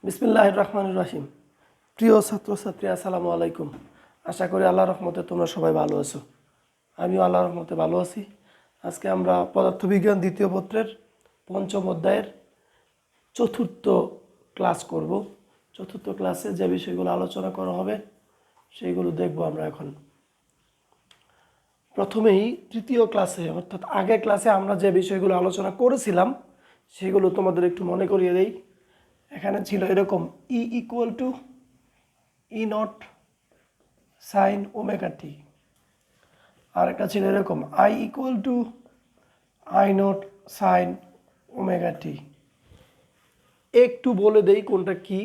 বিসমিল্লাহির রহমানির রহিম। প্রিয় ছাত্রছাত্রী, আসসালামু আলাইকুম। আশা করি আল্লাহর রহমতে তোমরা সবাই ভালো আছো। আমিও আল্লাহর রহমতে ভালো আছি। আজকে আমরা পদার্থবিজ্ঞান দ্বিতীয় পত্রের পঞ্চম অধ্যায়ের চতুর্থ ক্লাস করব। চতুর্থ ক্লাসে যে বিষয়গুলো আলোচনা করা হবে সেইগুলো দেখব আমরা এখন। প্রথমেই তৃতীয় ক্লাসে অর্থাৎ আগের ক্লাসে আমরা যে বিষয়গুলো আলোচনা করেছিলাম সেগুলো তোমাদের একটু মনে করিয়ে দেই। এখানে ছিল এরকম E equal to E naught sine omega t, আর একটা ছিল এরকম I equal to I naught sine omega t. একটু বলে দেই কোনটা কি।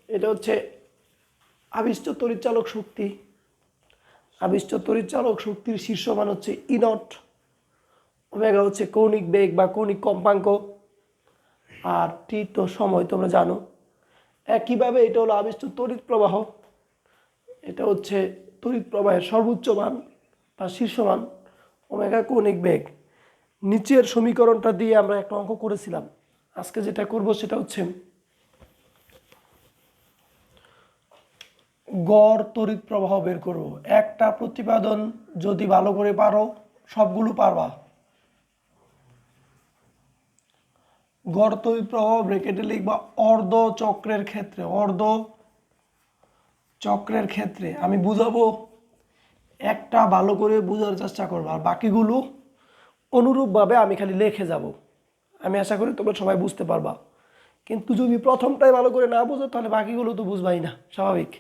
এটা হচ্ছে আবিষ্ট তড়িৎচালক শক্তি। আবিষ্ট তড়িৎচালক শক্তির শীর্ষ মান হচ্ছে ই নট, ওমেগা হচ্ছে কৌণিক বেগ বা কৌণিক কম্পাঙ্ক, আর টি তো সময় তোমরা জানো। একইভাবে এটা হলো আবিষ্ট তড়িৎ প্রবাহ। এটা হচ্ছে তড়িৎ প্রবাহের সর্বোচ্চ মান বা শীর্ষ মান, ওমেগা কৌণিক বেগ। নিচের সমীকরণটা দিয়ে আমরা একটা অঙ্ক করেছিলাম। আজকে যেটা করব সেটা হচ্ছে গড় তড়িৎ প্রবাহ বের করব। একটা প্রতিপাদন যদি ভালো করে পারো সবগুলো পারবা। গড় তড়িৎ প্রবাহ ব্র্যাকেটে লিখবা অর্ধ চক্রের ক্ষেত্রে। অর্ধ চক্রের ক্ষেত্রে আমি বুঝাবো, একটা ভালো করে বোঝার চেষ্টা করবো, আর বাকিগুলো অনুরূপভাবে আমি খালি লিখে যাব। আমি আশা করি তোমরা সবাই বুঝতে পারবা। কিন্তু যদি প্রথমটাই ভালো করে না বুঝো তাহলে বাকিগুলো তো বুঝবাই না, স্বাভাবিক।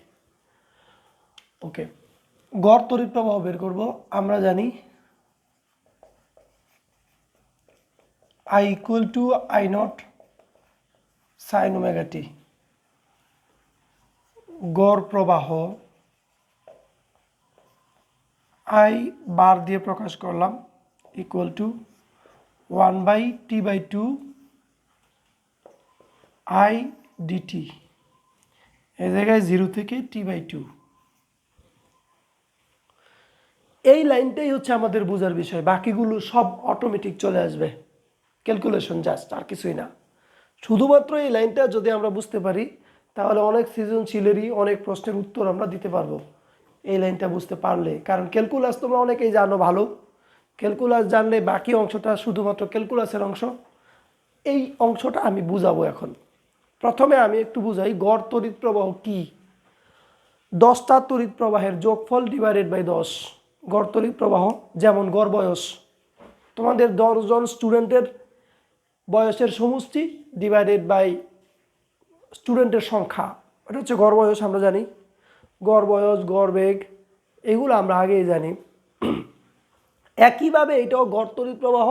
ওকে, গড় তড়িৎ প্রবাহ বের করব। আমরা জানি I equal to I naught sine omega t. গড় প্রবাহ আই বার দিয়ে প্রকাশ করলাম equal to 1/t/2 I DT. এই জায়গায় 0 থেকে t/2। এই লাইনটাই হচ্ছে আমাদের বোঝার বিষয়, বাকিগুলো সব অটোমেটিক চলে আসবে, ক্যালকুলেশন জাস্ট, আর কিছুই না। শুধুমাত্র এই লাইনটা যদি আমরা বুঝতে পারি তাহলে অনেক সৃজনশীলেরই অনেক প্রশ্নের উত্তর আমরা দিতে পারবো এই লাইনটা বুঝতে পারলে। কারণ ক্যালকুলাস তোমরা অনেকেই জানো ভালো, ক্যালকুলাস জানলে বাকি অংশটা শুধুমাত্র ক্যালকুলাসের অংশ। এই অংশটা আমি বুঝাবো এখন। প্রথমে আমি একটু বুঝাই গড় তড়িৎ প্রবাহ কি। 10টা তড়িৎ প্রবাহের যোগফল ডিভাইডেড বাই 10 গড় তড়িৎ প্রবাহ। যেমন গড় বয়স, তোমাদের 10 জন স্টুডেন্টের বয়সের সমষ্টি ডিভাইডেড বাই স্টুডেন্টের সংখ্যা, এটা হচ্ছে গড় বয়স। আমরা জানি গড় বয়স, গড় বেগ, এগুলো আমরা আগেই জানি। একইভাবে এটাও গড় তড়িৎ প্রবাহ,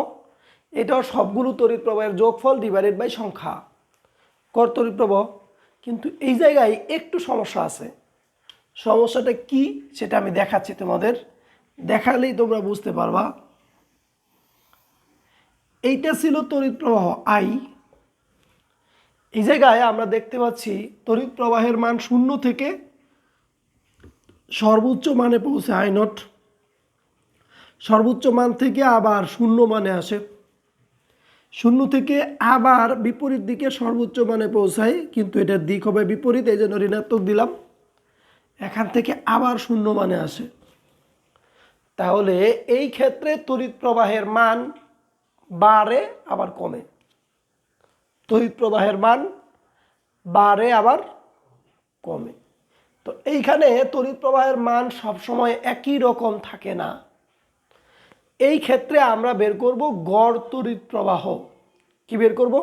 এটাও সবগুলো তড়িৎ প্রবাহের যোগফল ডিভাইডেড বাই সংখ্যা, গড় তড়িৎ প্রবাহ। কিন্তু এই জায়গায় একটু সমস্যা আছে। সমস্যাটা কি সেটা আমি দেখাচ্ছি তোমাদের, দেখালেই তোমরা বুঝতে পারবা। এইটা ছিল তড়িৎ প্রবাহ আই। এই জায়গায় আমরা দেখতে পাচ্ছি তড়িৎ প্রবাহের মান 0 থেকে সর্বোচ্চ মানে পৌঁছে আই নট। সর্বোচ্চ মান থেকে আবার 0 মানে আসে, 0 থেকে আবার বিপরীত দিকে সর্বোচ্চ মানে পৌঁছায়, কিন্তু এটার দিক হবে বিপরীত, এই জন্য ঋণাত্মক দিলাম। এখান থেকে আবার 0 মানে আসে। তাহলে এই ক্ষেত্রে তড়িৎ প্রবাহের মান বাড়ে আবার কমে। তড়িৎ প্রবাহের মান বাড়ে আবার কমে। তো এইখানে তড়িৎ প্রবাহের মান সবসময় একই রকম থাকে না। এই ক্ষেত্রে আমরা বের করব গড় তড়িৎ প্রবাহ। কি বের করব?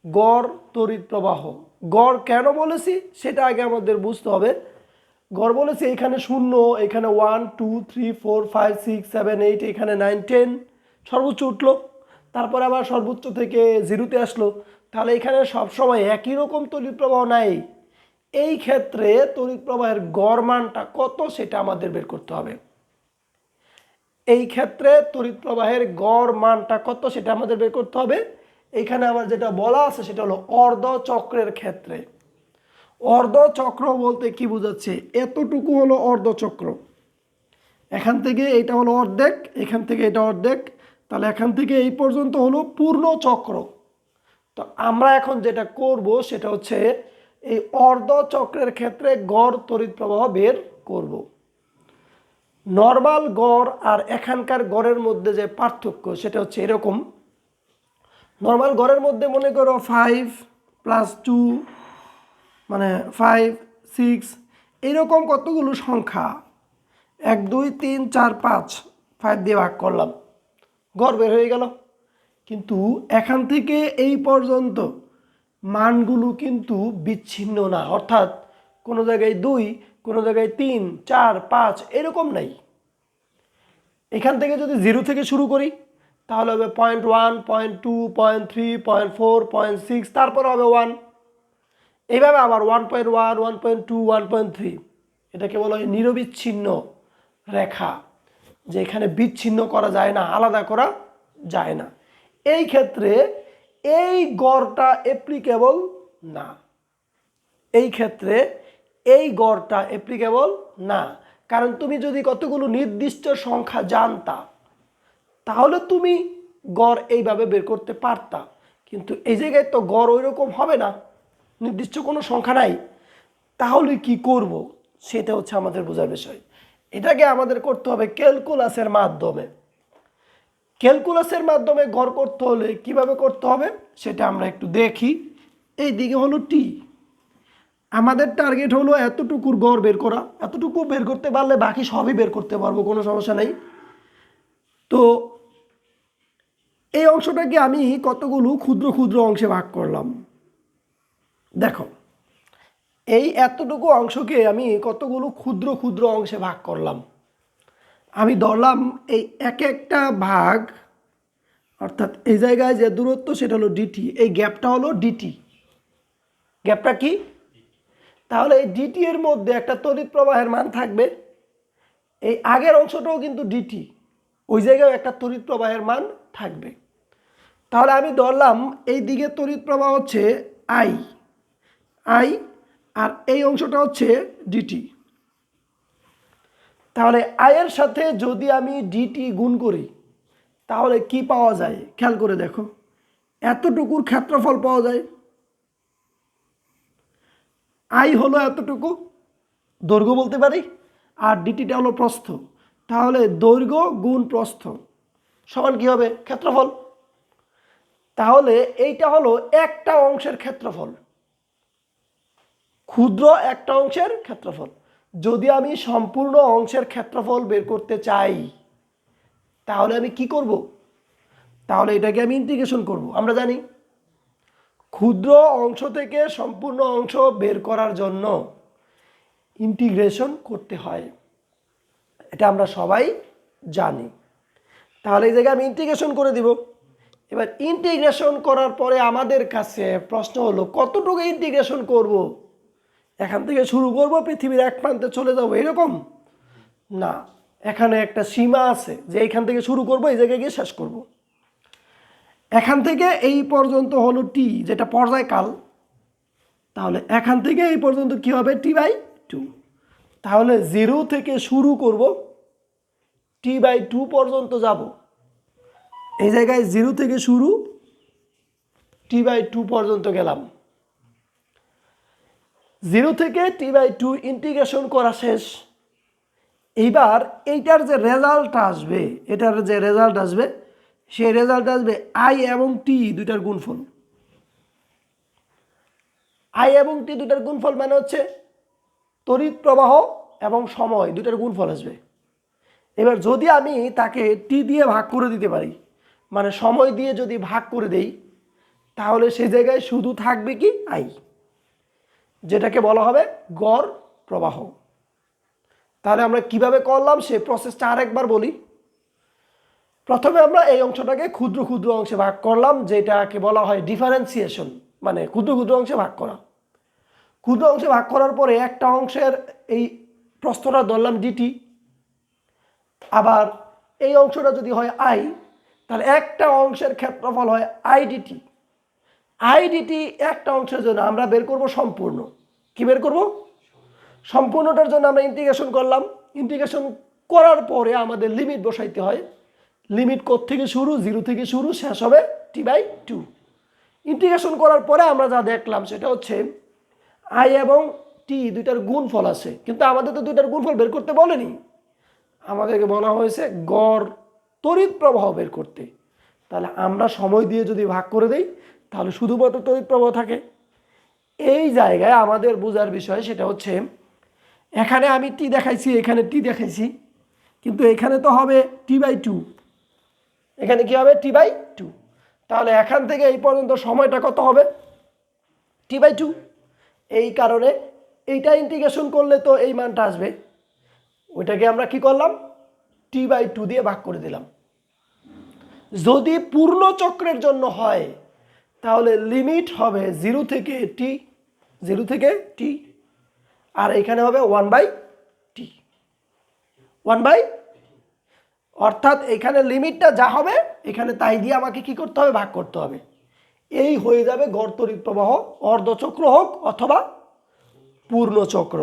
গড় তড়িৎ প্রবাহ। গড় কেন বলেছি সেটা আগে আমাদের বুঝতে হবে। গড় বলেছি এখানে 0, এখানে 1 2 3 4 5 6 7 8, এখানে 9 10 সর্বোচ্চ উঠলো, তারপরে আবার সর্বোচ্চ থেকে 0-তে আসলো। তাহলে এখানে সবসময় একই রকম তড়িৎ প্রবাহ নাই। এই ক্ষেত্রে তড়িৎ প্রবাহের গড় মানটা কত সেটা আমাদের বের করতে হবে। এই ক্ষেত্রে তড়িৎ প্রবাহের গড় মানটা কত সেটা আমাদের বের করতে হবে। এইখানে আমার যেটা বলা আছে সেটা হলো অর্ধ চক্রের ক্ষেত্রে। অর্ধ চক্র বলতে কি বোঝাচ্ছে? এতটুকু হলো অর্ধ চক্র, এখান থেকে এটা হলো অর্ধেক, এখান থেকে এটা অর্ধেক, তাহলে এখান থেকে এই পর্যন্ত হলো পূর্ণ চক্র। তো তো আমরা এখন যেটা করব সেটা হচ্ছে এই অর্ধচক্রের ক্ষেত্রে গড় তড়িৎ প্রবাহ বের করব। নর্মাল গড় আর এখানকার গড়ের মধ্যে যে পার্থক্য সেটা হচ্ছে এরকম। নর্মাল গড়ের মধ্যে মনে করো 5 + 2 মানে 5 6 এরকম কতগুলো সংখ্যা 1 2 3 4 5 5 দিয়ে ভাগ করলাম, গড় বের হয়ে গেল। কিন্তু এখান থেকে এই পর্যন্ত মানগুলো কিন্তু বিচ্ছিন্ন না, অর্থাৎ কোনো জায়গায় 2 কোনো জায়গায় 3 4 5 এরকম নাই। এখান থেকে যদি 0 থেকে শুরু করি তাহলে হবে 0.1 0.2 0.3 0.4 0.6 তারপর হবে 1, এইভাবে আবার 1.1 1.2 1.3। এটাকে বলা হয় নিরবিচ্ছিন্ন রেখা, যে এখানে বিচ্ছিন্ন করা যায় না, আলাদা করা যায় না। এই ক্ষেত্রে এই গড়টা অ্যাপ্লিকেবল না, এই ক্ষেত্রে এই গড়টা অ্যাপ্লিকেবল না। কারণ তুমি যদি কতগুলো নির্দিষ্ট সংখ্যা জানতা তাহলে তুমি গড় এইভাবে বের করতে পারতা, কিন্তু এই জায়গায় তো গড় ওই রকম হবে না, নির্দিষ্ট কোনো সংখ্যা নাই। তাহলে কি করব সেটা হচ্ছে আমাদের বোঝার বিষয়। এটাকে আমাদের করতে হবে ক্যালকুলাসের মাধ্যমে। ক্যালকুলাসের মাধ্যমে গড় করতে হলে কিভাবে করতে হবে সেটা আমরা একটু দেখি। এই দিকে হলো টি, আমাদের টার্গেট হলো এতটুকুর গড় বের করা। এতটুকু বের করতে পারলে বাকি সবই বের করতে পারবো, কোনো সমস্যা নেই। তো এই অংশটাকে আমি কতগুলো ক্ষুদ্র ক্ষুদ্র অংশে ভাগ করলাম। দেখো এই এতটুকু অংশকে আমি কতগুলো ক্ষুদ্র ক্ষুদ্র অংশে ভাগ করলাম। আমি ধরলাম এই এক একটা ভাগ, অর্থাৎ এই জায়গায় যে দূরত্ব সেটা হলো ডিটি, এই গ্যাপটা হলো ডিটি। গ্যাপটা কি? তাহলে এই ডিটি এর মধ্যে একটা তড়িৎ প্রবাহের মান থাকবে। এই আগের অংশটাও কিন্তু ডিটি, ওই জায়গায় একটা তড়িৎ প্রবাহের মান থাকবে। তাহলে আমি ধরলাম এই দিকে তড়িৎ প্রবাহ হচ্ছে আই আই, আর এই অংশটা হচ্ছে ডিটি। তাহলে আয়ের সাথে যদি আমি ডিটি গুণ করি তাহলে কি পাওয়া যায় খেয়াল করে দেখো, এতটুকুর ক্ষেত্রফল পাওয়া যায়। আই হলো এতটুকু, দৈর্ঘ্য বলতে পারি, আর ডিটিটা হলো প্রস্থ। তাহলে দৈর্ঘ্য গুণ প্রস্থ সমান কি হবে? ক্ষেত্রফল। তাহলে এইটা হলো একটা অংশের ক্ষেত্রফল, ক্ষুদ্র একটা অংশের ক্ষেত্রফল। যদি আমি সম্পূর্ণ অংশের ক্ষেত্রফল বের করতে চাই তাহলে আমি কি করব? তাহলে এটাকে আমি ইন্টিগ্রেশন করব। আমরা জানি ক্ষুদ্র অংশ থেকে সম্পূর্ণ অংশ বের করার জন্য ইন্টিগ্রেশন করতে হয়, এটা আমরা সবাই জানি। তাহলে এই জায়গায় আমি ইন্টিগ্রেশন করে দিব। এবার ইন্টিগ্রেশন করার পরে আমাদের কাছে প্রশ্ন হলো কতটুকু ইন্টিগ্রেশন করব? এখান থেকে শুরু করব পৃথিবীর এক প্রান্তে চলে যাব এরকম না, এখানে একটা সীমা আছে যে এইখান থেকে শুরু করব, এই জায়গায় গিয়ে শেষ করব। এখান থেকে এই পর্যন্ত হলো টি, যেটা পর্যায়কাল। তাহলে এখান থেকে এই পর্যন্ত কি হবে? T/2। তাহলে 0 থেকে শুরু করব, T/2 পর্যন্ত যাব। এই জায়গায় 0 থেকে শুরু, T/2 পর্যন্ত গেলাম। 0 থেকে T/2 ইন্টিগ্রেশন করা শেষ। এইবার এইটার যে রেজাল্ট আসবে, এটার যে রেজাল্ট আসবে সেই রেজাল্ট আসবে আই এবং টি দুইটার গুণফল। আই এবং টি দুইটার গুণফল মানে হচ্ছে তড়িৎ প্রবাহ এবং সময় দুইটার গুণফল আসবে। এবার যদি আমি তাকে টি দিয়ে ভাগ করে দিতে পারি, মানে সময় দিয়ে যদি ভাগ করে দেই, তাহলে সেই জায়গায় শুধু থাকবে কি? আই, যেটাকে বলা হবে গড় প্রবাহ। তাহলে আমরা কিভাবে করলাম সেই প্রসেসটা আরেকবার বলি। প্রথমে আমরা এই অংশটাকে ক্ষুদ্র ক্ষুদ্র অংশে ভাগ করলাম, যেটাকে বলা হয় ডিফারেন্সিয়েশন, মানে ক্ষুদ্র ক্ষুদ্র অংশে ভাগ করা। ক্ষুদ্র অংশে ভাগ করার পরে একটা অংশের এই প্রস্থটা ধরলাম ডিটি, আবার এই অংশটা যদি হয় আই, তাহলে একটা অংশের ক্ষেত্রফল হয় আইডিটি। আইডিটি একটা অংশের জন্য আমরা বের করব সম্পূর্ণ। কি বের করব? সম্পূর্ণটার জন্য আমরা ইন্টিগ্রেশন করলাম। ইন্টিগ্রেশন করার পরে আমাদের লিমিট বসাইতে হয়। লিমিট কোথা থেকে শুরু? 0 থেকে শুরু, শেষ হবে T/2। ইন্টিগ্রেশন করার পরে আমরা যা দেখলাম সেটা হচ্ছে আই এবং টি দুইটার গুণফল আছে, কিন্তু আমাদের তো দুইটার গুণফল বের করতে বলেনি, আমাদেরকে বলা হয়েছে গড় তড়িৎ প্রবাহ বের করতে। তাহলে আমরা সময় দিয়ে যদি ভাগ করে দেই তাহলে শুধুমাত্র তড়িৎ প্রবাহ থাকে। এই জায়গায় আমাদের বোঝার বিষয় সেটা হচ্ছে এখানে আমি টি দেখাইছি, এখানে টি দেখাইছি, কিন্তু এখানে তো হবে T/2, এখানে কি হবে T/2। তাহলে এখান থেকে এই পর্যন্ত সময়টা কত হবে T/2। এই কারণে এইটা ইন্টিগ্রেশন করলে তো এই মানটা আসবে, ওইটাকে আমরা কি করলাম T/2 দিয়ে ভাগ করে দিলাম। যদি পূর্ণ চক্রের জন্য হয় তাহলে লিমিট হবে 0 থেকে টি, 0 থেকে টি, আর এখানে হবে 1/t, 1/, অর্থাৎ এখানে লিমিটটা যা হবে এখানে তাই দিয়ে আমাকে কি করতে হবে ভাগ করতে হবে। এই হয়ে যাবে গড় তড়িৎ প্রবাহ, অর্ধচক্র হোক অথবা পূর্ণ চক্র।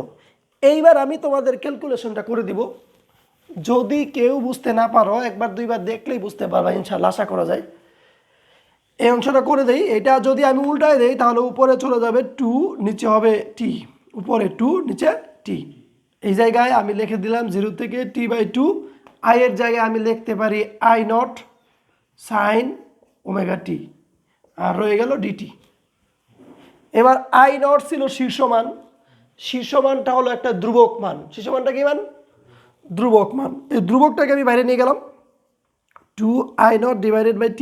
এইবার আমি তোমাদের ক্যালকুলেশনটা করে দিব, যদি কেউ বুঝতে না পারো একবার দুইবার দেখলেই বুঝতে পারবা ইনশাআল্লাহ, আশা করা যায়। এই অংশটা করে দেই, এটা যদি আমি উল্টায় দেই তাহলে উপরে চলে যাবে 2, নিচে হবে টি, উপরে 2 নিচে টি। এই জায়গায় আমি লিখে দিলাম 0 থেকে T/2, আই এর জায়গায় আমি লিখতে পারি I0 sin ω/t, আর রয়ে গেল ডিটি। এবার I0 ছিল শীর্ষমান, শীর্ষমানটা হলো একটা ধ্রুবক মান, শীর্ষমানটা কি মান ধ্রুবক মান। এই ধ্রুবকটাকে আমি বাইরে নিয়ে গেলাম, 2I0/t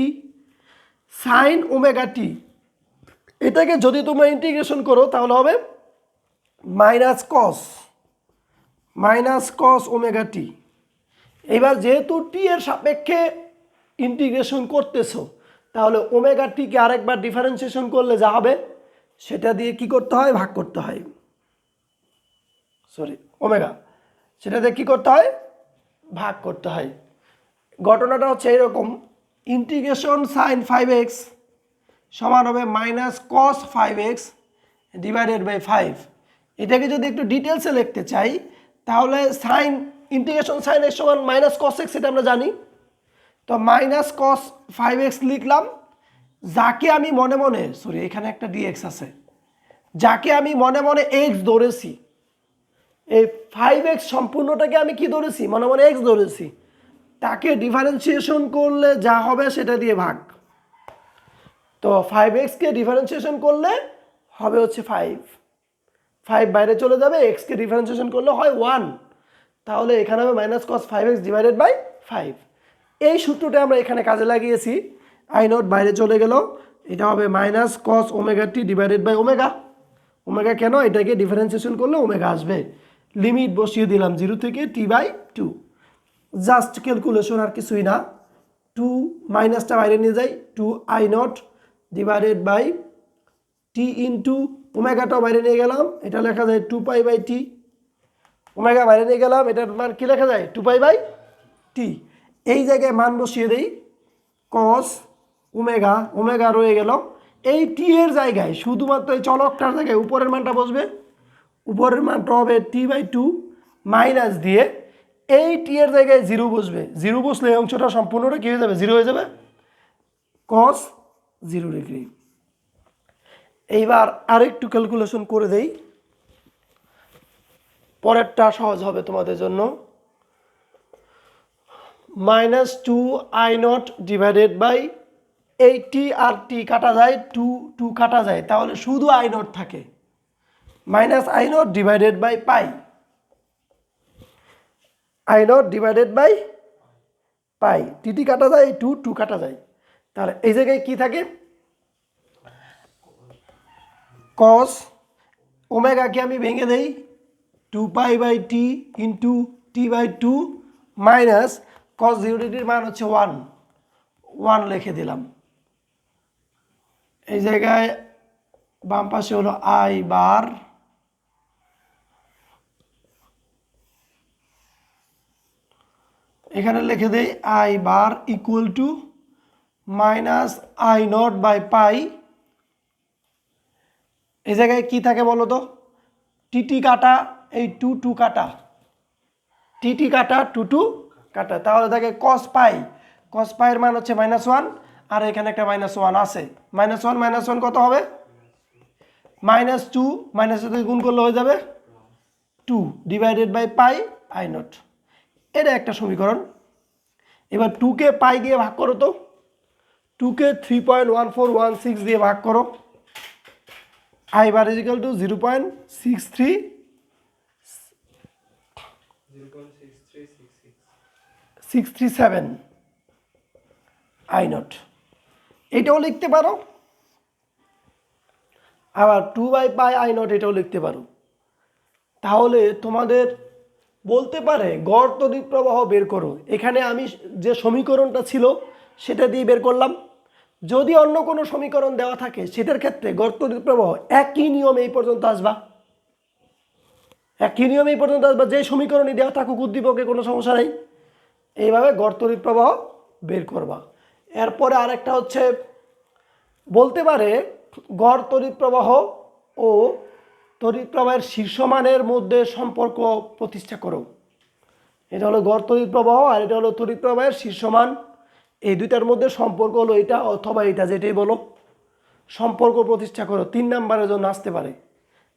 sin ω/t, এটাকে যদি তোমরা ইন্টিগ্রেশন করো তাহলে হবে মাইনাস কস ω/t। এবার যেহেতু টি এর সাপেক্ষে ইন্টিগ্রেশন করতেছো তাহলে ω/tকে আরেকবার ডিফারেন্সিয়েশন করলে যা হবে সেটা দিয়ে কি করতে হয় ভাগ করতে হয়, ওমেগা, সেটা দিয়ে কি করতে হয় ভাগ করতে হয়। ঘটনাটা হচ্ছে এরকম, ইন্টিগ্রেশন সাইন 5x সমান হবে minus cos 5x divided by 5। এটাকে যদি একটু ডিটেলসে লিখতে চাই তাহলে সাইন ইন্টিগ্রেশন সাইন x সমান মাইনাস কস x, এটা আমরা জানি। তো মাইনাস কস 5x লিখলাম, যাকে আমি মনে মনে এখানে একটা dx আছে, যাকে আমি মনে মনে x ধরেছি, এই 5x সম্পূর্ণটাকে আমি কি ধরেছি মনে মনে x ধরেছি, তাকে ডিফারেন্সিয়েশন করলে যা হবে সেটা দিয়ে ভাগ। তো 5xকে ডিফারেন্সিয়েশন করলে হবে হচ্ছে 5 বাইরে চলে যাবে, xকে ডিফারেন্সিয়েশন করলে হয় 1, তাহলে এখানে হবে minus cos 5x divided by 5। এই সূত্রটা আমরা এখানে কাজে লাগিয়েছি, I0 বাইরে চলে গেল, এটা হবে minus cos ω/t divided by omega. Omega কেন, এটাকে ডিফারেন্সিয়েশন করলে ওমেগা আসবে। লিমিট বসিয়ে দিলাম 0 থেকে T/2, জাস্ট ক্যালকুলেশন আর কিছুই না। 2 মাইনাসটা বাইরে নিয়ে যাই, 2I0 divided by t into ওমেগাটাও বাইরে নিয়ে গেলাম, এটা লেখা যায় 2π/t, ওমেগা বাইরে নিয়ে গেলাম, এটার মান কি লেখা যায় 2π/t। এই জায়গায় মান বসিয়ে দেই কস ওমেগা রয়ে গেল, এই টি এর জায়গায় শুধুমাত্র এই চলকটার জায়গায় উপরের মানটা বসবে, উপরের মানটা হবে T/2 মাইনাস দিয়ে এই টি এর জায়গায় 0 বসবে, 0 বসলে এই অংশটা সম্পূর্ণটা কি হয়ে যাবে 0 হয়ে যাবে, কস 0°। এইবার আরেকটু ক্যালকুলেশন করে দেই, পরেরটা সহজ হবে তোমাদের জন্য। মাইনাস 2I0 ডিভাইডেড বাই এই টি আর টি কাটা যায়, 2 কাটা যায়, তাহলে শুধু I0 থাকে, minus I0 divided by pi, I0 divided by pi, t কাটা যায়, 2 কাটা যায়, তাহলে এই জায়গায় কি থাকে কস ওমেগাকে আমি ভেঙে দেই 2π/t into T/2 minus cos 0°-র মান হচ্ছে 1 লিখে দিলাম। এই জায়গায় বাম পাশে হলো I বার, এখানে লিখে দেই I bar equal to minus I0 by pi. এই জায়গায় কি থাকে বলো তো, টি কাটা, এই 2 কাটা, টি কাটা 2 কাটা, তাহলে থাকে কস পাই, কস পাইয়ের মান হচ্ছে -1, আর এখানে একটা -1 আছে, -1 কত হবে? -2, -2 গুণ করলে হয়ে যাবে 2 divided by pi I naught. এটা একটা সমীকরণ। এবার 2কে পাই দিয়ে ভাগ করো তো, 2কে 3.1416 দিয়ে ভাগ করো, I bar is equal two 0.637 I not. এটাও লিখতে পারো, আবার 2/পাই আই নট এটাও লিখতে পারো। তাহলে তোমাদের বলতে পারে গড় তড়িৎ প্রবাহ বের করো। এখানে আমি যে সমীকরণটা ছিল সেটা দিয়ে বের করলাম। যদি অন্য কোনো সমীকরণ দেওয়া থাকে সেটার ক্ষেত্রে গড় তড়িৎ প্রবাহ একই নিয়মে এই পর্যন্ত আসবা, একই নিয়মে এই পর্যন্ত আসবা, যে সমীকরণই দেওয়া থাকুক উদ্দীপকে কোনো সমস্যা নেই। এইভাবে গড় তড়িৎ প্রবাহ বের করবা। এরপরে আরেকটা হচ্ছে বলতে পারে গড় তড়িৎ প্রবাহ ও তড়িৎ প্রবাহের শীর্ষমানের মধ্যে সম্পর্ক প্রতিষ্ঠা করো। এটা হলো গড় তড়িৎ প্রবাহ আর এটা হলো তড়িৎ প্রবাহের শীর্ষমান। এই দুইটার মধ্যে সম্পর্ক হলো এটা অথবা এটা, যেটাই বলো সম্পর্ক প্রতিষ্ঠা করো। 3 নাম্বারের জন্য আসতে পারে।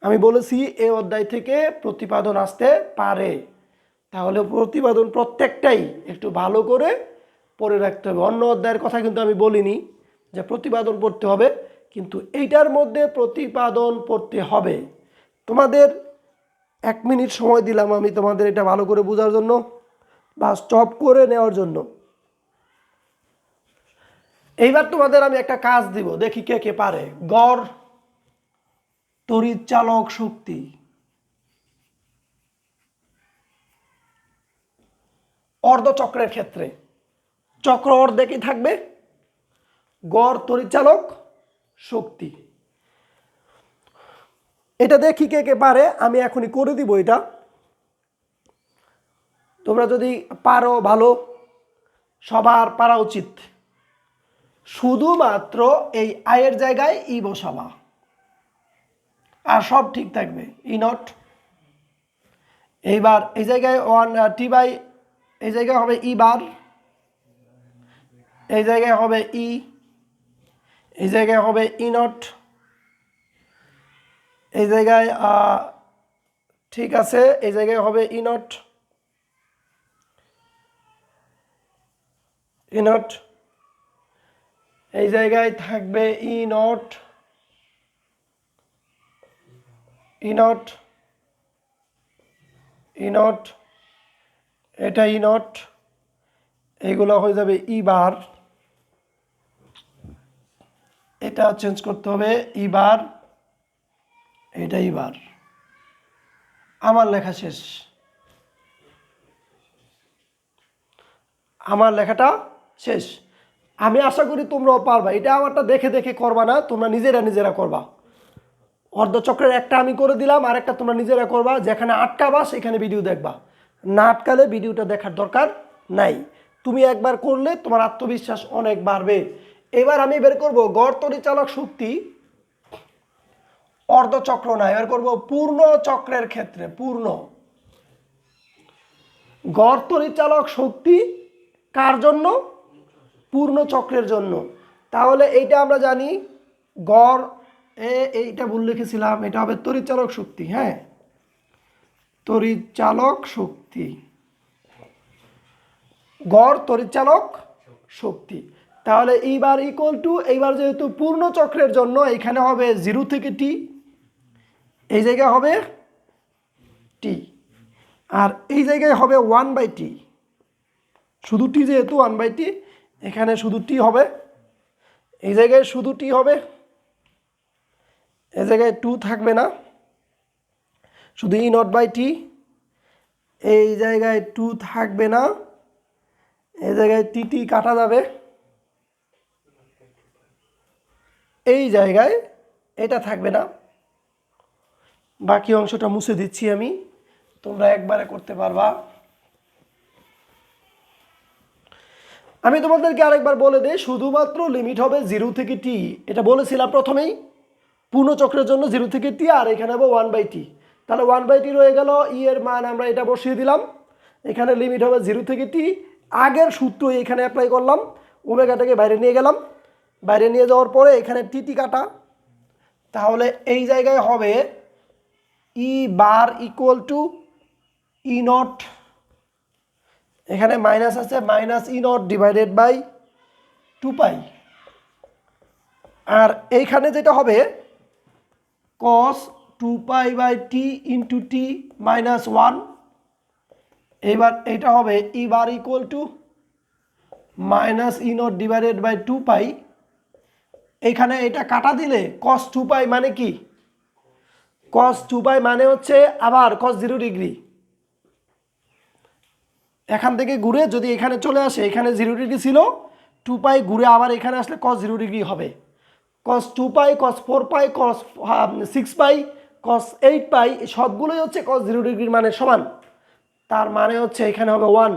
আমি বলেছি এই অধ্যায় থেকে প্রতিপাদন আসতে পারে, তাহলে প্রতিপাদন প্রত্যেকটাই একটু ভালো করে পড়ে রাখতে হবে। অন্য অধ্যায়ের কথা কিন্তু আমি বলিনি যে প্রতিপাদন পড়তে হবে, কিন্তু এইটার মধ্যে প্রতিপাদন পড়তে হবে। তোমাদের 1 মিনিট সময় দিলাম আমি তোমাদের এটা ভালো করে বোঝার জন্য বা স্টপ করে নেওয়ার জন্য। এইবার তোমাদের আমি একটা কাজ দিব, দেখি কে কে পারে। গড় তড়িৎ চালক শক্তি অর্ধচক্রের ক্ষেত্রে, চক্র অর্ধেকই থাকবে, গড় তড়িৎ চালক শক্তি। এটা দেখি কে কে পারে, আমি এখনই করে দিব এটা। তোমরা যদি পারো ভালো, সবার পারা উচিত। শুধুমাত্র এই আয়ের জায়গায় ই বসাবা আর সব ঠিক থাকবে, ই নট। এইবার এই জায়গায় 1 t/, এই জায়গায় হবে ই বার, এই জায়গায় হবে ই, এই জায়গায় হবে ই নট, এই জায়গায় ঠিক আছে, এই জায়গায় হবে ই নট, ই নট, এই জায়গায় থাকবে E naught, E naught, E naught, এটা ই নট, এইগুলো হয়ে যাবে ই বার, এটা চেঞ্জ করতে হবে ই বার, এটা ই বার। আমার লেখা শেষ, আমার লেখাটা শেষ। আমি আশা করি তোমরাও পারবা। এটা আমারটা দেখে দেখে করবা না, তোমরা নিজেরা করবা। অর্ধচক্রের একটা আমি করে দিলাম, আর একটা তোমরা নিজেরা করবা। যেখানে আটকাবা সেখানে ভিডিও দেখবা, না আটকালে ভিডিওটা দেখার দরকার নাই। তুমি একবার করলে তোমার আত্মবিশ্বাস অনেক বাড়বে। এবার আমি বের করব গড় তড়িৎচালক শক্তি অর্ধচক্র না, এবার করব পূর্ণ চক্রের ক্ষেত্রে। পূর্ণ গড় তড়িৎচালক শক্তি কার জন্য? পূর্ণ চক্রের জন্য। তাহলে এইটা আমরা জানি গড়, এইটা ভুল লিখেছিলাম, এটা হবে তড়িৎচালক শক্তি। হ্যাঁ, তড়িৎচালক শক্তি, গড় তড়িৎচালক শক্তি। তাহলে এইবার ইকুয়াল টু, এইবার যেহেতু পূর্ণ চক্রের জন্য এখানে হবে 0 থেকে t, এই জায়গায় হবে t, আর এই জায়গায় হবে 1/t। শুধু t, যেহেতু 1/t, এখানে শুধু t হবে, এই জায়গায় শুধু t হবে, এই জায়গায় 2 থাকবে না, শুধু ই নট বাই টি। এই জায়গায় 2 থাকবে না, এই জায়গায় টি কাটা যাবে, এই জায়গায় এটা থাকবে না। বাকি অংশটা মুছে দিচ্ছি আমি, তোমরা একবারে করতে পারবা। আমি তোমাদেরকে আরেকবার বলে দিই, শুধুমাত্র লিমিট হবে 0 থেকে t। এটা বলেছিলাম প্রথমেই, পূর্ণচক্রের জন্য 0 থেকে t, আর এখানে হবে 1/t। তাহলে 1/t রয়ে গেল, ই এর মান আমরা এটা বসিয়ে দিলাম। এখানে লিমিট হবে 0 থেকে t। আগের সূত্র এখানে অ্যাপ্লাই করলাম, ওমেগাটাকে বাইরে নিয়ে গেলাম, বাইরে নিয়ে যাওয়ার পরে এখানে টিটি কাটা, তাহলে এই জায়গায় হবে E bar equal to E naught, এখানে মাইনাস আছে minus E naught divided by 2 pi, আর এইখানে যেটা হবে cos 2 pi by t into t minus 1, এবার এটা হবে E bar equal to minus E naught divided by 2 pi, এখানে এটা কাটা দিলে cos 2 পাই মানে কি, cos 2 পাই মানে হচ্ছে আবার cos 0 ডিগ্রি, এখান থেকে ঘুরে যদি এখানে চলে আসে, এখানে 0 ডিগ্রি ছিল, 2 পাই ঘুরে আবার এখানে আসলে cos 0 ডিগ্রি হবে, cos 2 পাই cos 4 পাই cos 6 পাই cos 8 পাই সবগুলোই হচ্ছে cos 0 ডিগ্রির মানে সমান, তার মানে হচ্ছে এখানে হবে 1,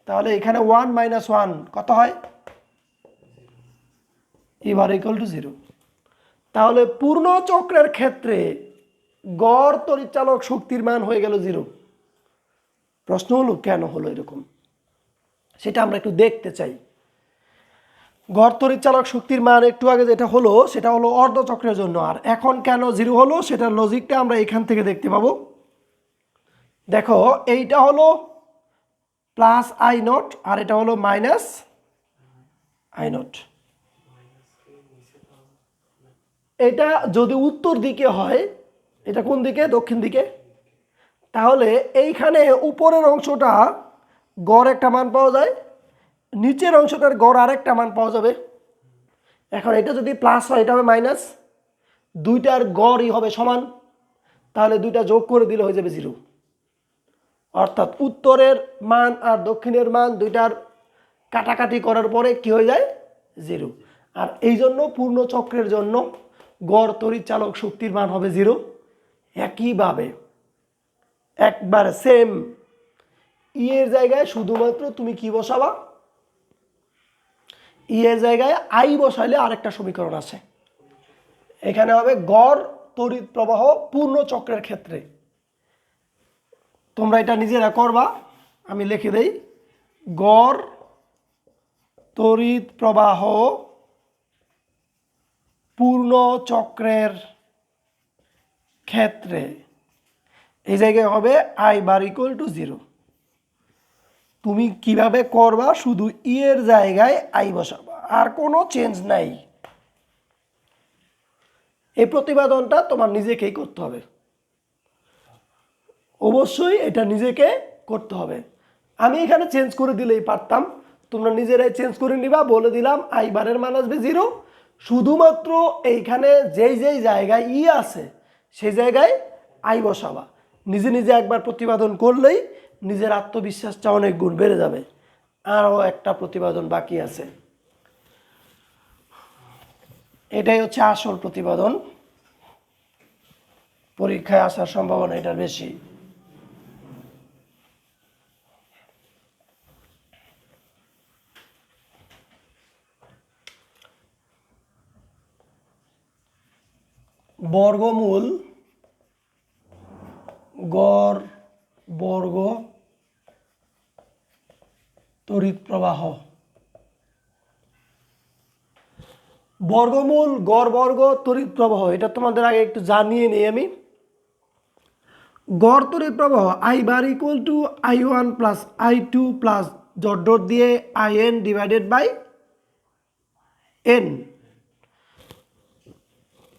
তাহলে এখানে 1 মাইনাস 1 কত হয়, এবার ইকুয়াল টু 0। তাহলে পূর্ণ চক্রের ক্ষেত্রে গড় তড়িৎচালক শক্তির মান হয়ে গেল 0। প্রশ্ন হলো কেন হলো এরকম, সেটা আমরা একটু দেখতে চাই। গড় তড়িৎচালক শক্তির মান একটু আগে যেটা হলো সেটা হলো অর্ধচক্রের জন্য, আর এখন কেন 0 হলো সেটার লজিকটা আমরা এখান থেকে দেখতে পাবো। দেখো এইটা হলো প্লাস আই নট আর এটা হলো মাইনাস আই নট, এটা যদি উত্তর দিকে হয়, এটা কোন দিকে, দক্ষিণ দিকে, তাহলে এইখানে উপরের অংশটা গড় একটা মান পাওয়া যায়, নিচের অংশটার গড় আরেকটা মান পাওয়া যাবে। এখন এটা যদি প্লাস হয় এটা হবে মাইনাস, দুইটার গড়ই হবে সমান, তাহলে দুইটা যোগ করে দিলে হয়ে যাবে 0, অর্থাৎ উত্তরের মান আর দক্ষিণের মান দুইটার কাটাকাটি করার পরে কি হয়ে যায় 0। আর এই জন্য পূর্ণ চক্রের জন্য গড় তড়িৎচালক শক্তির মান হবে 0। একইভাবে একবার সেম ই এর জায়গায় শুধুমাত্র তুমি কি বসাবা, ই এর জায়গায় আই বসাইলে আরেকটা সমীকরণ আছে, এখানে হবে গড় তড়িৎ প্রবাহ পূর্ণ চক্রের ক্ষেত্রে। তোমরা এটা নিজেরা করবা, আমি লিখে দেই, গড় তড়িৎ প্রবাহ পূর্ণ চক্রের ক্ষেত্রে এই জায়গায় হবে আই বার ইকুয়াল টু 0। তুমি কিভাবে করবা, শুধু ই এর জায়গায় আই বসাবা, আর কোনো চেঞ্জ নাই। এই প্রতিবেদনটা তোমার নিজেকেই করতে হবে, অবশ্যই এটা নিজেকে করতে হবে। আমি এখানে চেঞ্জ করে দিলেই পারতাম, তোমরা নিজেরাই চেঞ্জ করে নিবা, বলে দিলাম আই বারের মান আসবে 0, শুধুমাত্র এইখানে যেই যেই জায়গায় ই আছে সেই জায়গায় আই বসাবা। নিজে নিজে একবার প্রতিপাদন করলেই নিজের আত্মবিশ্বাসটা অনেক গুণ বেড়ে যাবে। আরও একটা প্রতিপাদন বাকি আছে, এটাই হচ্ছে আসল প্রতিপাদন, পরীক্ষায় আসার সম্ভাবনা এটার বেশি। বর্গমূল গড় বর্গ তড়িৎ প্রবাহ, বর্গমূল গড় বর্গ তড়িৎ প্রবাহ, এটা তোমাদের আগে একটু জানিয়ে নিই আমি। গড় তড়িৎ প্রবাহ I bar equal to I1 plus I2 plus dot dot দিয়ে IN ডিভাইডেড বাই N,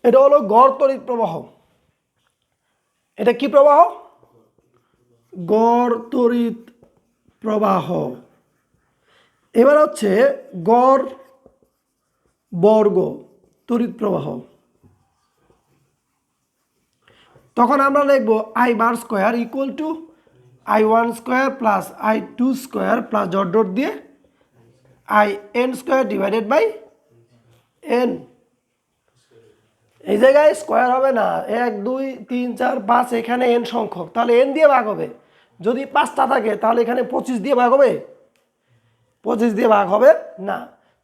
এটা হলো গড় তড়িৎ প্রবাহ। এটা কি প্রবাহ, গড় তড়িৎ প্রবাহ। এবার হচ্ছে গড় বর্গ তড়িৎ প্রবাহ, তখন আমরা লিখব I bar square equal to I1 square plus I2 square plus dot dot দিয়ে IN square divided by N। এই জায়গায় স্কোয়ার হবে না, 1 2 3 4 5, এখানে N সংখ্যক, তাহলে N দিয়ে ভাগ হবে। যদি 5টা থাকে তাহলে এখানে 25 দিয়ে ভাগ হবে, 25 দিয়ে ভাগ হবে না।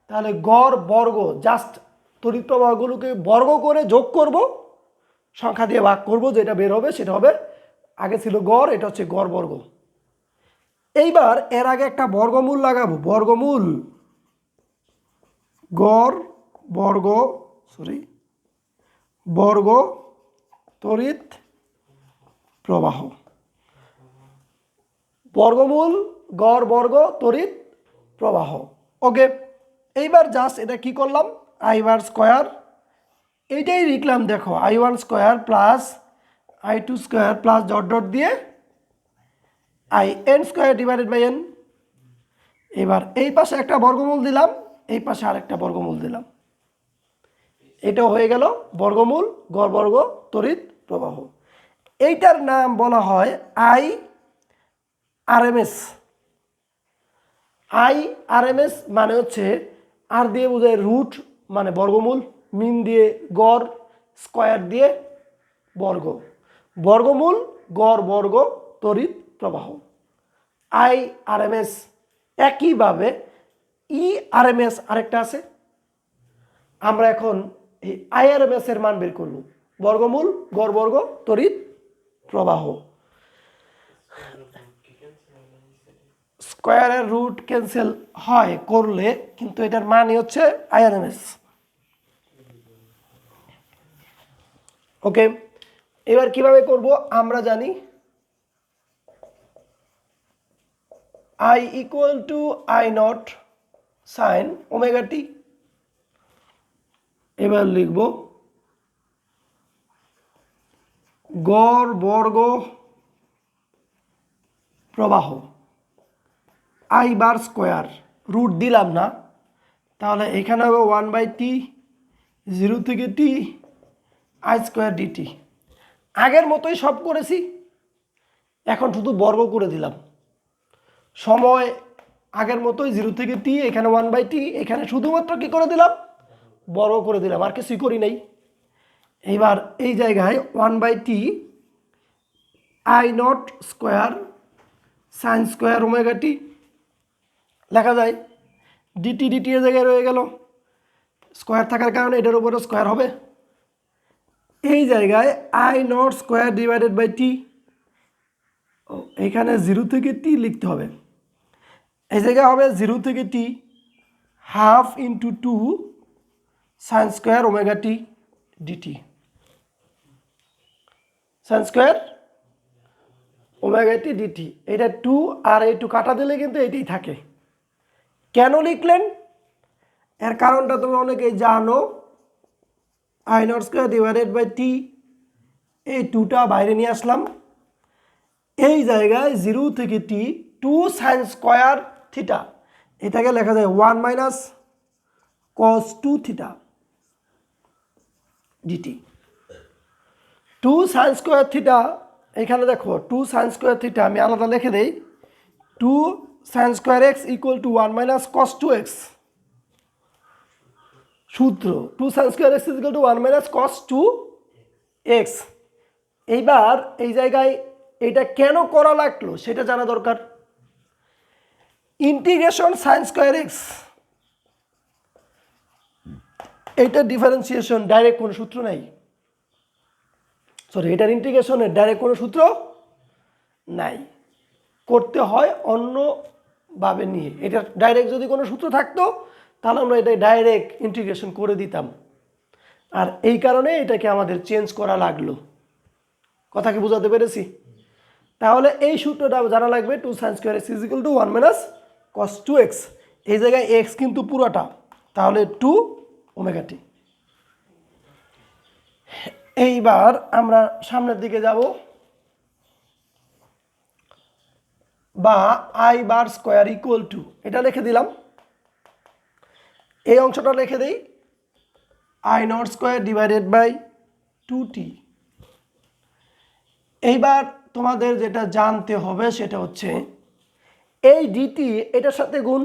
তাহলে গড় বর্গ, জাস্ট তড়িৎ প্রবাহগুলোকে বর্গ করে যোগ করব, সংখ্যা দিয়ে ভাগ করব, যেটা বের হবে সেটা হবে, আগে ছিল গড়, এটা হচ্ছে গড় বর্গ। এইবার এর আগে একটা বর্গমূল লাগাবো, বর্গমূল গড় বর্গ বর্গ তড়িৎ প্রবাহ, বর্গমূল গড় বর্গ তড়িৎ প্রবাহ। ওকে, এইবার জাস্ট এটা কি করলাম, I1 স্কোয়ার এইটাই লিখলাম, দেখো I1 square plus I2 square plus dot dot দিয়ে IN square divided by n। এবার এই পাশে একটা বর্গমূল দিলাম, এই পাশে আরেকটা বর্গমূল দিলাম, এটাও হয়ে গেল বর্গমূল গড় বর্গ তড়িৎ প্রবাহ। এইটার নাম বলা হয় IRMS। IRMS মানে হচ্ছে আর দিয়ে বোঝায় রুট মানে বর্গমূল, মিন দিয়ে গড়, স্কোয়ার দিয়ে বর্গ, বর্গমূল গড় বর্গ তড়িৎ প্রবাহ, IRMS। একইভাবে ERMS আরেকটা আছে, আমরা এখন এই IRMS এর মান বের করব, বর্গমূল গড় বর্গ তড়িৎ প্রবাহ। স্কোয়ারের রুট ক্যান্সেল হয় করলে, কিন্তু এটার মানে হচ্ছে IRMS। ওকে, এবার কিভাবে করব আমরা জানি, I equal to I naught sine omega t. এবার লিখব গড় বর্গ প্রবাহ I বার স্কোয়ার, রুট দিলাম না, তাহলে এখানে হবে 1/t 0 থেকে t I স্কোয়ার dt। আগের মতোই সব করেছি, এখন শুধু বর্গ করে দিলাম, সময় আগের মতোই 0 থেকে t, এখানে 1/t, এখানে শুধুমাত্র কি করে দিলাম, বর্গ করে দিলাম, আর কিছুই করি নাই। এইবার এই জায়গায় 1/t I naught square sine square omega t লেখা যায়, ডিটি ডিটি এর জায়গায় রয়ে গেল, স্কোয়ার থাকার কারণে এটার উপরে স্কোয়ার হবে। এই জায়গায় I naught square divided by t, এখানে 0 থেকে t লিখতে হবে, এই জায়গায় হবে 0 থেকে t half into 2 sine square omega t d t, sine square omega t d t. এটা 2 আর এই 2 কাটা দিলে কিন্তু এটাই থাকে। কেন লিখলেন, এর কারণটা তোমরা অনেকেই জানো, I naught square divided by t, এই 2টা বাইরে নিয়ে আসলাম, এই জায়গায় 0 থেকে t 2 সাইন স্কোয়ার থিটা, এটাকে লেখা যায় 1 minus cos 2 theta d t. 2 sine square theta, এখানে দেখো 2 সাইন স্কোয়ার থিটা আমি আলাদা লিখে দেই, 2 sine square x equal to 1 minus cos 2x, সূত্র 2 sine square x equal to 1 minus cos 2x। এইবার এই জায়গায় এটা কেন করা লাগলো সেটা জানা দরকার। ইন্টিগ্রেশন সাইন স্কোয়ার এক্স, এইটার ডিফারেন্সিয়েশন ডাইরেক্ট কোনো সূত্র নাই, সরি এটার ইন্টিগ্রেশনের ডাইরেক্ট কোনো সূত্র নাই, করতে হয় অন্যভাবে নিয়ে। এটা ডাইরেক্ট যদি কোনো সূত্র থাকতো তাহলে আমরা এটা ডাইরেক্ট ইন্টিগ্রেশন করে দিতাম, আর এই কারণে এটাকে আমাদের চেঞ্জ করা লাগলো। কথা কি বোঝাতে পেরেছি? তাহলে এই সূত্রটা জানা লাগবে, 2 sine square x is equal two 1 minus cos 2x, এই জায়গায় এক্স কিন্তু পুরোটা, তাহলে 2 ওমেগা টি। এইবার আমরা সামনের দিকে যাব, বা I bar square equal to, এটা লিখে দিলাম, এই অংশটা লিখে দেই I naught square divided by 2t। এইবার তোমাদের যেটা জানতে হবে সেটা হচ্ছে এই ডিটি এটার সাথে গুণ,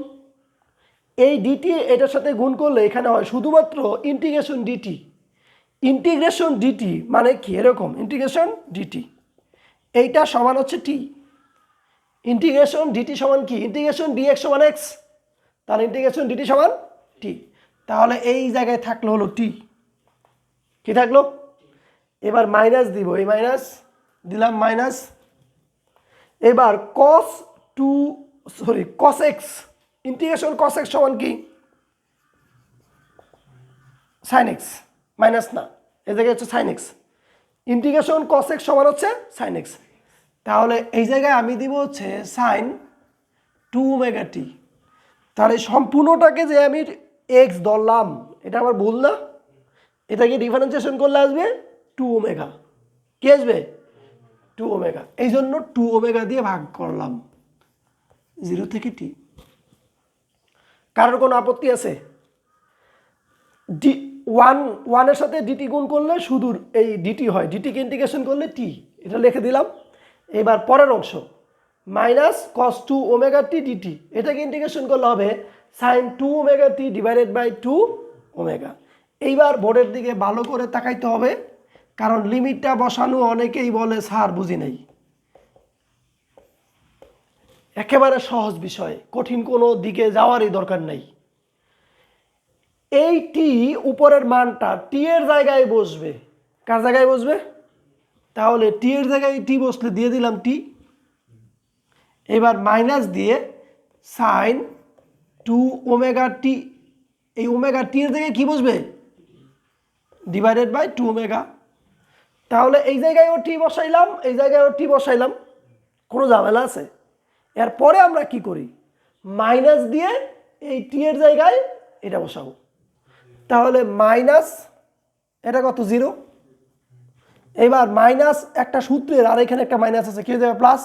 এই ডিটি এটার সাথে গুণ করলে এখানে হয় শুধুমাত্র ইন্টিগ্রেশন ডিটি। ইন্টিগ্রেশন ডিটি মানে কি, এরকম ইন্টিগ্রেশন ডিটি, এইটা সমান হচ্ছে টি, ইন্টিগ্রেশন ডিটি সমান কি, ইন্টিগ্রেশন ডিএক্স সমান এক্স, তাহলে ইন্টিগ্রেশন ডিটি সমান টি। তাহলে এই জায়গায় থাকলো হলো টি, কি থাকলো, এবার মাইনাস দিব, এই মাইনাস দিলাম মাইনাস, এবার cos cos x, integration cos x সমান কি, সাইন এক্স মাইনাস না, এই জায়গায় হচ্ছে sine x, integration cos x সমান হচ্ছে সাইন এক্স। তাহলে এই জায়গায় আমি দিব হচ্ছে সাইন 2 ওমেগা টি। তাহলে সম্পূর্ণটাকে যে আমি এক্স ধরলাম এটা আমার ভুল না, এটাকে ডিফারেন্সিয়েশন করলে আসবে 2 ওমেগা, কি আসবে 2 ওমেগা, এই জন্য 2 ওমেগা দিয়ে ভাগ করলাম 0 থেকে টি। কারোর কোনো আপত্তি আছে? ওয়ানের সাথে ডিটি গুণ করলে শুধু এই ডিটি হয়, ডিটিকে ইন্টিগ্রেশন করলে টি, এটা লিখে দিলাম। এবার পরের অংশ minus cos 2 omega t d t, এটাকে ইন্টিগ্রেশন করলে হবে sine 2 omega t divided by 2 omega. এইবার বোর্ডের দিকে ভালো করে তাকাইতে হবে, কারণ লিমিটটা বসানো অনেকেই বলে স্যার বুঝি নাই। একেবারে সহজ বিষয়, কঠিন কোনো দিকে যাওয়ারই দরকার নেই। এই টি উপরের মানটা টি এর জায়গায় বসবে, কার জায়গায় বসবে? তাহলে টি এর জায়গায় টি বসলে দিয়ে দিলাম টি। এবার মাইনাস দিয়ে সাইন 2 ওমেগা টি, এই ওমেগা টি এর জায়গায় কি বসবে? Divided by 2 omega. তাহলে এই জায়গায়ও টি বসাইলাম, এই জায়গায়ও টি বসাইলাম, কোনো ঝামেলা আছে? এরপরে আমরা কি করি? মাইনাস দিয়ে এই টি এর জায়গায় এটা বসাবো। তাহলে মাইনাস, এটা কত 0। এবার মাইনাস একটা সূত্রের আর এখানে একটা মাইনাস আছে, কি হয়ে যাবে প্লাস।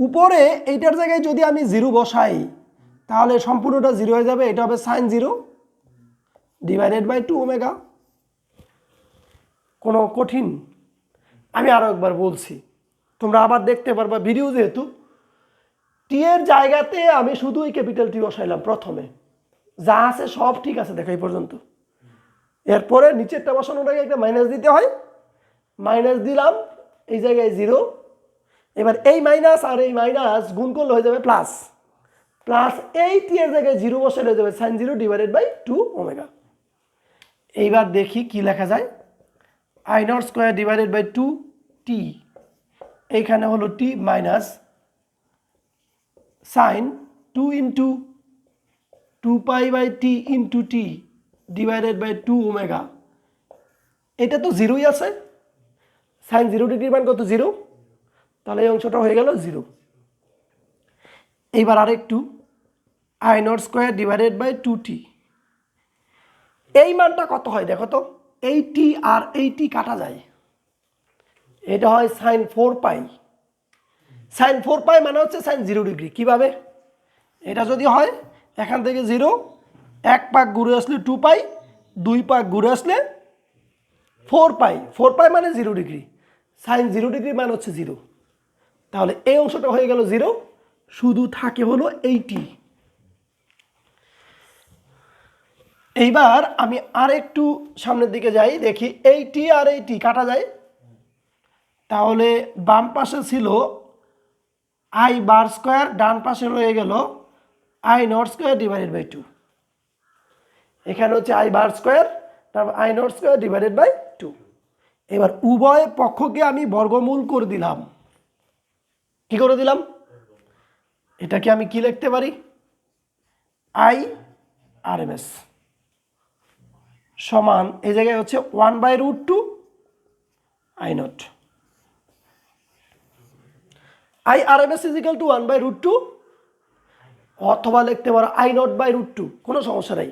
উপরে এইটার জায়গায় যদি আমি 0 বসাই তাহলে সম্পূর্ণটা 0 হয়ে যাবে, এটা হবে সাইন 0 ডিভাইডেড বাই 2 ওমেগা। কোনো কঠিন? আমি আরও একবার বলছি, তোমরা আবার দেখতে পারবা ভিডিও, যেহেতু টি এর জায়গাতে আমি শুধুই ক্যাপিটাল টি বসাইলাম প্রথমে, যা আছে সব ঠিক আছে দেখো এই পর্যন্ত। এরপরে নিচেরটা বসানোর আগে একটা মাইনাস দিতে হয়, মাইনাস দিলাম, এই জায়গায় 0। এবার এই মাইনাস আর এই মাইনাস গুণ করলে হয়ে যাবে প্লাস, প্লাস এই টি এর জায়গায় 0 বসালে হয়ে যাবে সাইন 0 ডিভাইডেড বাই 2 ওমেগা। এইবার দেখি কি লেখা যায়, I naught square divided by 2 t, এইখানে হলো t minus sine 2 into 2 pi by t into t divided by 2 omega. এটা তো 0ই আছে, সাইন 0 ডিগ্রির মান কত 0, তাহলে এই অংশটা হয়ে গেল 0। এইবার আরেকটু I naught square divided by 2 t, এই মানটা কত হয় দেখো তো, এই টি আর এই টি কাটা যায়, এটা হয় সাইন 4 পাই। সাইন 4 পাই মানে হচ্ছে সাইন 0 ডিগ্রি। কিভাবে? এটা যদি হয় এখান থেকে 0, 1 পাক ঘুরে আসলে 2 পাই, 2 পাক ঘুরে আসলে 4 পাই, 4 পাই মানে 0 ডিগ্রি, সাইন 0 ডিগ্রি মানে হচ্ছে 0। তাহলে এই অংশটা হয়ে গেল 0, শুধু থাকে হলো এইটি। এইবার আমি আর একটু সামনের দিকে যাই, দেখি এই টি আর এই টি কাটা যায়, তাহলে বাম পাশে ছিল আই বার স্কোয়ার, ডান পাশে রয়ে গেল I naught square divided by 2। এখানে হচ্ছে আই বার স্কোয়ার, তারপর I naught square divided by 2। এবার উভয় পক্ষকে আমি বর্গমূল করে দিলাম। কি করে দিলাম? এটাকে আমি কি লিখতে পারি? আই আর এম এস সমান, এই জায়গায় হচ্ছে 1/√2 I naught, I R M S is equal to 1/√2, অথবা লিখতে পারো আই নট বাই √2, কোনো সমস্যা নাই।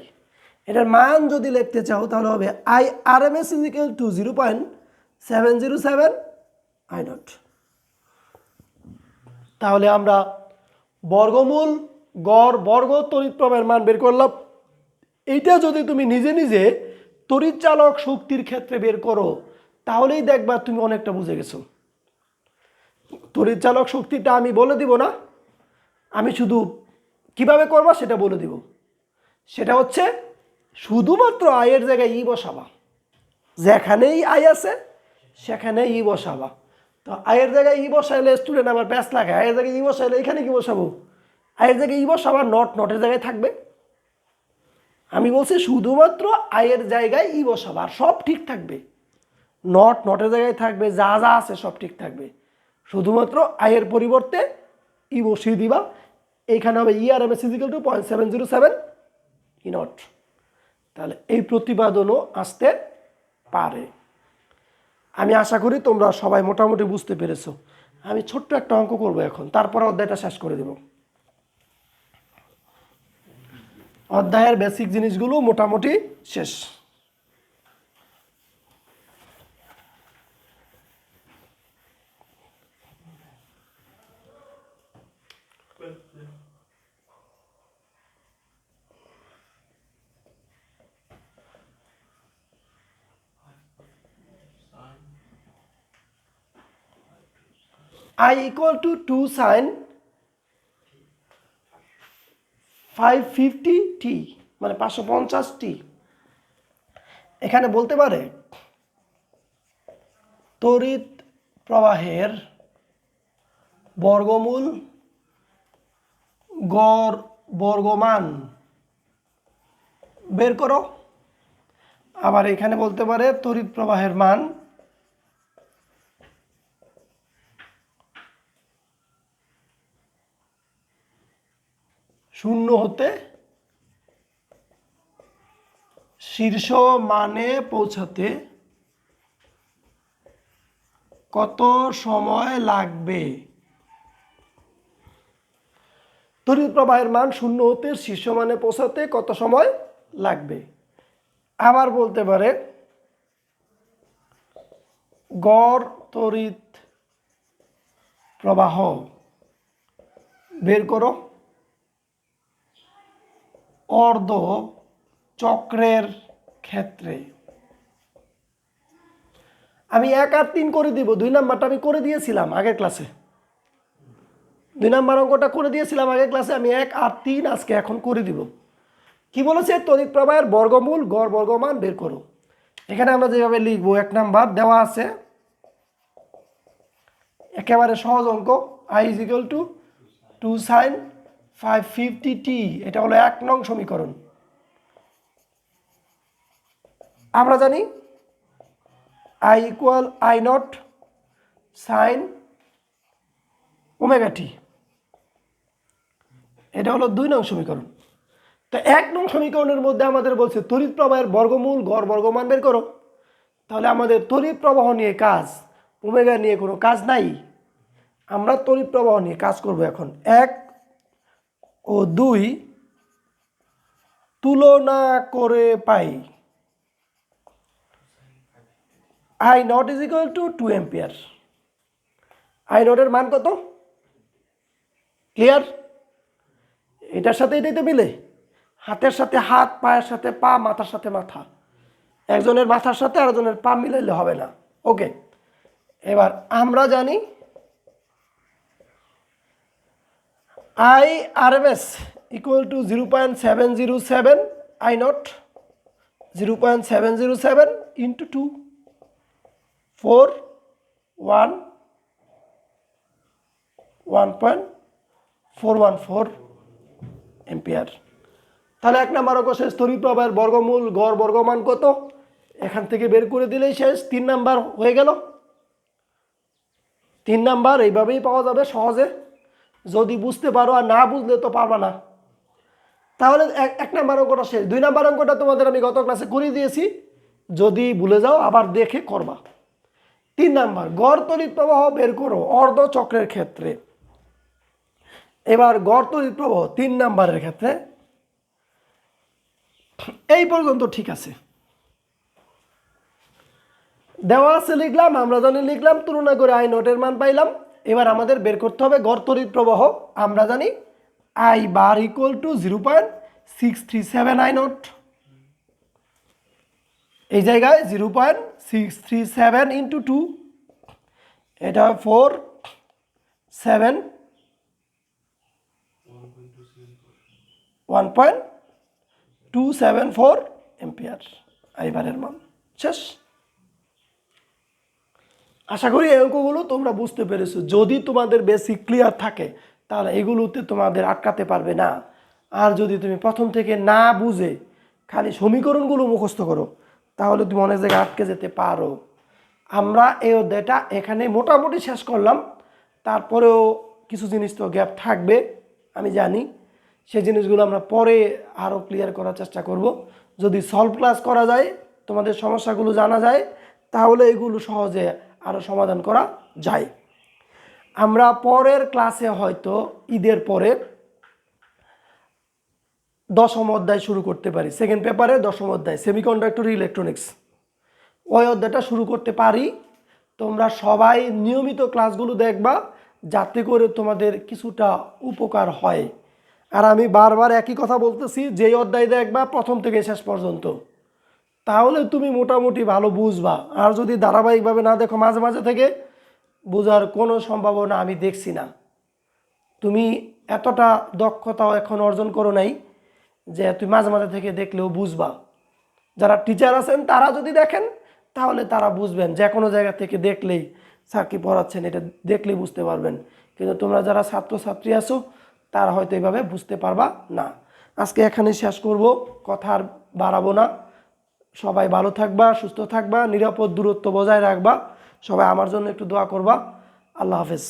এটার মান যদি লিখতে চাও তাহলে হবে I R M S is equal to 0.707 I naught. তাহলে আমরা বর্গমূল, গড়, বর্গ, তড়িৎ প্রবাহের মান বের করলাম। এইটা যদি তুমি নিজে নিজে তড়িৎচালক শক্তির ক্ষেত্রে বের করো তাহলেই দেখবা তুমি অনেকটা বুঝে গেছো। তড়িৎচালক শক্তিটা আমি বলে দিব না, আমি শুধু কিভাবে করবা সেটা বলে দিব। সেটা হচ্ছে শুধুমাত্র আয়ের জায়গায় ই বসাবা, যেখানেই আই আছে সেখানে ই বসাবা। তো আয়ের জায়গায় ই বসাইলে স্টুডেন্ট আমার প্যাস লাগে, আয়ের জায়গায় ই বসাইলে এখানে কি বসাবো? আয়ের জায়গায় ই বসাবা, নট নটের জায়গায় থাকবে। আমি বলছি শুধুমাত্র আয়ের জায়গায় ই বসাবা, আর সব ঠিক থাকবে। নট নটের জায়গায় থাকবে, যা যা আছে সব ঠিক থাকবে, শুধুমাত্র আয়ের পরিবর্তে ই বসিয়ে দিবা। এইখানে হবে E R M S is equal to 0.707 E naught. তাহলে এই প্রতিপাদনও আসতে পারে। আমি আশা করি তোমরা সবাই মোটামুটি বুঝতে পেরেছো। আমি ছোট্ট একটা অঙ্ক করব এখন, তারপর অধ্যায়টা শেষ করে দেব। অধ্যায়ের বেসিক জিনিসগুলো মোটামুটি শেষ। I equal to 2 sin 550t মানে 550t। এখানে বলতে পারে তড়িৎ প্রবাহের বর্গমূল গড় বর্গমান বের করো। আবার এখানে বলতে পারে তড়িৎ প্রবাহের মান শূন্য হতে শীর্ষ মানে পৌঁছাতে কত সময় লাগবে। তড়িৎ প্রবাহের মান শূন্য হতে শীর্ষ মানে পৌঁছাতে কত সময় লাগবে। আবার বলতে পারে গড় তড়িৎ প্রবাহ বের করো অর্ধ চক্রের ক্ষেত্রে। আমি 1 আর 3 করে দিব, 2 নাম্বারটা আমি করে দিয়েছিলাম আগের ক্লাসে। 2 নাম্বার অঙ্কটা করে দিয়েছিলাম আগের ক্লাসে। আমি 1 আর 3 আজকে এখন করে দিব। কি বলেছে? তড়িৎ প্রবাহের বর্গমূল গড় বর্গমান বের করো। এখানে আমরা যেভাবে লিখবো, 1 নাম্বার দেওয়া আছে একেবারে সহজ অঙ্ক, i is equal to 2 sin 550t। এটা হলো 1 নং সমীকরণ। আমরা জানি i equal i naught sin omega t. এটা হলো 2 নং সমীকরণ। তো 1 নং সমীকরণের মধ্যে আমাদের বলছে তড়িৎ প্রবাহের বর্গমূল গড় বর্গমান বের করো। তাহলে আমাদের তড়িৎ প্রবাহ নিয়ে কাজ, ওমেগা নিয়ে কোনো কাজ নাই। আমরা তড়িৎ প্রবাহ নিয়ে কাজ করব এখন। 1 ও 2 তুলনা করে পাই I naught is equal to 2 ampere। I naught এর মান কত? ক্লিয়ার? এটার সাথে এটাই তো মিলে, হাতের সাথে হাত, পায়ের সাথে পা, মাথার সাথে মাথা। একজনের মাথার সাথে আরেকজনের পা মিলাইলে হবে না। ওকে, এবার আমরা জানি I RMS equal to 0.707 I naught 0.707 into 2 4 1 1.414 ampere. তাহলে 1 নাম্বার অঙ্ক শেষ। তড়িৎ প্রবাহের বর্গমূল গড় বর্গমান কত এখান থেকে বের করে দিলেই শেষ। 3 নাম্বার হয়ে গেল। 3 নাম্বার এইভাবেই পাওয়া যাবে সহজে, যদি বুঝতে পারো। আর না বুঝলে তো পারবা না। তাহলে 1 নাম্বার অঙ্কটা শেষ। 2 নাম্বার অঙ্কটা তোমাদের আমি গত ক্লাসে করিয়ে দিয়েছি, যদি ভুলে যাও আবার দেখে করবা। 3 নাম্বার গড় তড়িৎ প্রবাহ বের করো অর্ধ চক্রের ক্ষেত্রে। এবার গড় তড়িৎ প্রবাহ 3 নাম্বারের ক্ষেত্রে এই পর্যন্ত ঠিক আছে, দেওয়া আছে লিখলাম, আমরা জানি লিখলাম, তুলনা করে I naught এর মান পাইলাম। এবার আমাদের বের করতে হবে গড় তড়িৎ প্রবাহ। আমরা জানি I bar equal to 0.637 I naught। এই জায়গায় 0.637 into 2, এটা 4 7 1.274 এম্পিয়ার I বারের মান। শেষ। আশা করি এই অঙ্কগুলো তোমরা বুঝতে পেরেছো। যদি তোমাদের বেসিক ক্লিয়ার থাকে তাহলে এগুলোতে তোমাদের আটকাতে পারবে না। আর যদি তুমি প্রথম থেকে না বুঝে খালি সমীকরণগুলো মুখস্থ করো তাহলে তুমি অনেক জায়গায় আটকে যেতে পারো। আমরা এই অধ্যায়টা এখানে মোটামুটি শেষ করলাম। তারপরেও কিছু জিনিস তো গ্যাপ থাকবে আমি জানি, সেই জিনিসগুলো আমরা পরে আরও ক্লিয়ার করার চেষ্টা করব। যদি সলভ ক্লাস করা যায়, তোমাদের সমস্যাগুলো জানা যায়, তাহলে এগুলো সহজে আরও সমাধান করা যায়। আমরা পরের ক্লাসে হয়তো ঈদের পরে 10ম অধ্যায় শুরু করতে পারি। সেকেন্ড পেপারে 10ম অধ্যায় সেমিকন্ডাক্টর ইলেকট্রনিক্স, ওই অধ্যায়টা শুরু করতে পারি। তোমরা সবাই নিয়মিত ক্লাসগুলো দেখবা, যাতে করে তোমাদের কিছুটা উপকার হয়। আর আমি বারবার একই কথা বলতেছি, যেই অধ্যায় দেখবা প্রথম থেকে শেষ পর্যন্ত, তাহলে তুমি মোটামুটি ভালো বুঝবা। আর যদি ধারাবাহিকভাবে না দেখো, মাঝে মাঝে থেকে বোঝার কোনো সম্ভাবনা আমি দেখছি না। তুমি এতটা দক্ষতাও এখন অর্জন করো নাই যে তুমি মাঝে মাঝে থেকে দেখলেও বুঝবা। যারা টিচার আছেন তারা যদি দেখেন, তাহলে তারা বুঝবেন, যে কোনো জায়গা থেকে দেখলেই স্যার কি পড়াচ্ছেন এটা দেখলেই বুঝতে পারবেন। কিন্তু তোমরা যারা ছাত্রছাত্রী আছো, তারা হয়তো এইভাবে বুঝতে পারবা না। আজকে এখানে শেষ করব, কথা আর বাড়াবো না। সবাই ভালো থাকবা, সুস্থ থাকবা, নিরাপদ দূরত্ব বজায় রাখবা। সবাই আমার জন্য একটু দোয়া করবা। আল্লাহ হাফেজ।